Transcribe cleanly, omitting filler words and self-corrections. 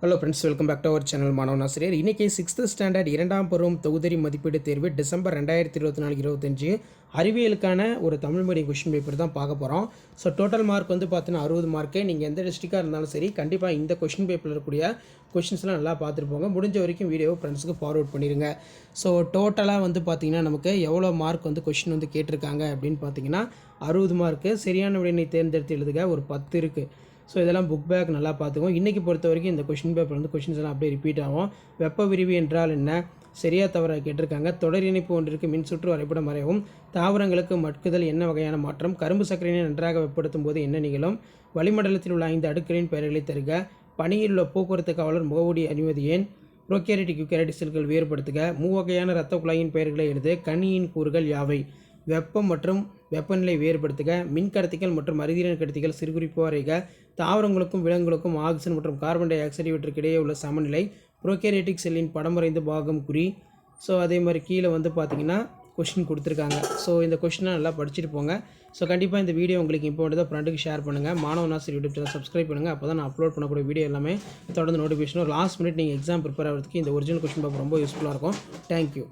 Hello friends, welcome back to our channel. மாணவன் ஆசிரியர். இன்றைக்கி 6th ஸ்டாண்டர்ட் 2ஆம் பருவம் தொகுதி மதிப்பீடு தேர்வு டிசம்பர் 2024-25 அறிவியலுக்கான ஒரு தமிழ் மீடியம் கொஷின் பேப்பர் தான் பார்க்க போகிறோம். ஸோ டோட்டல் மார்க் வந்து பார்த்தீங்கன்னா 60 மார்க்கு. நீங்கள் எந்த டிஸ்ட்ரிக்டாக இருந்தாலும் சரி, கண்டிப்பாக இந்த கொஷின் பேப்பரில் இருக்கக்கூடிய கொஷின்ஸ்லாம் நல்லா பார்த்துருப்போங்க. முடிஞ்ச வரைக்கும் வீடியோவை ஃப்ரெண்ட்ஸுக்கு ஃபார்வர்ட் பண்ணிடுங்க. ஸோ டோட்டலாக வந்து பார்த்திங்கன்னா நமக்கு எவ்வளோ மார்க் வந்து கொஷின் வந்து கேட்டிருக்காங்க அப்படின்னு பார்த்தீங்கன்னா 60 மார்க்கு. சரியான விடையினை தேர்ந்தெடுத்து எழுதுக ஒரு 10 இருக்குது. ஸோ இதெல்லாம் புக் பேக் நல்லா பார்த்துக்குவோம். இன்றைக்கி பொறுத்த வரைக்கும் இந்த கொஷின் பேப்பர் வந்து கொஷின்ஸ் எல்லாம் அப்படியே ரிப்பீட் ஆகும். வெப்ப விரிவு என்றால் என்ன, சரியாக தவறாக கேட்டிருக்காங்க. தொடர் இணைப்பு ஒன்றிற்கு மின் சுற்று வரைபடம் வரையவும். தாவரங்களுக்கு மட்குதல் என்ன வகையான மாற்றம், கரும்பு சர்க்கரையினை நன்றாக வெப்படுத்தும் போது என்ன நிகழும், வளிமண்டலத்தில் உள்ள 5 அடுக்குகளின் பெயர்களை தருக, பனியில் உள்ள போக்குவரத்து காவலர் முகமூடி அணிவது ஏன், ப்ரோகேரிட்டிக் யூகேரியோட்டிக் செல்கள் வேறுபடுத்துக, மூவகையான இரத்த குழாயின் பெயர்களை எழுது, கணியின் கூறுகள் யாவை, வெப்பம் மற்றும் வெப்பநிலை வேறுபடுத்துக, மின்கடத்திகள் மற்றும் அறிதிறன் கடத்திகள் சிறுகுறிப்பு வரைக, தாவரங்களுக்கும் விலங்குகளுக்கும் ஆக்சிஜன் மற்றும் கார்பன் டை ஆக்சைடு இவற்றுக்கு இடையே உள்ள சமநிலை, ப்ரோகேரியோட்டிக் செல்லின் படம் வரைந்து பாகம் குறி. ஸோ அதே மாதிரி கீழே வந்து பார்த்திங்கன்னா கொஷின் கொடுத்துருக்காங்க. ஸோ இந்த கொஷினை நல்லா படிச்சுட்டு போங்க. ஸோ கண்டிப்பாக இந்த வீடியோ உங்களுக்கு இம்பார்ட்டன்ட்டாக ஃப்ரெண்டுக்கு ஷேர் பண்ணுங்கள். மாணவன் ஆசிரியர் யூடியூப் சேனல் சப்ஸ்கிரைப் பண்ணுங்கள். அப்போ தான் நான் அப்லோட் பண்ணக்கூடிய வீடியோ எல்லாமே தொடர்ந்து நோட்டிஃபிகேஷன். லாஸ்ட் மினிட் நீங்கள் எக்ஸாம் ப்ரிப்பேர் ஆகிறதுக்கு இந்த ஒரிஜினல் கொஷின் பேப்பர் ரொம்ப யூஸ்ஃபுல்லாக இருக்கும். தேங்க்யூ.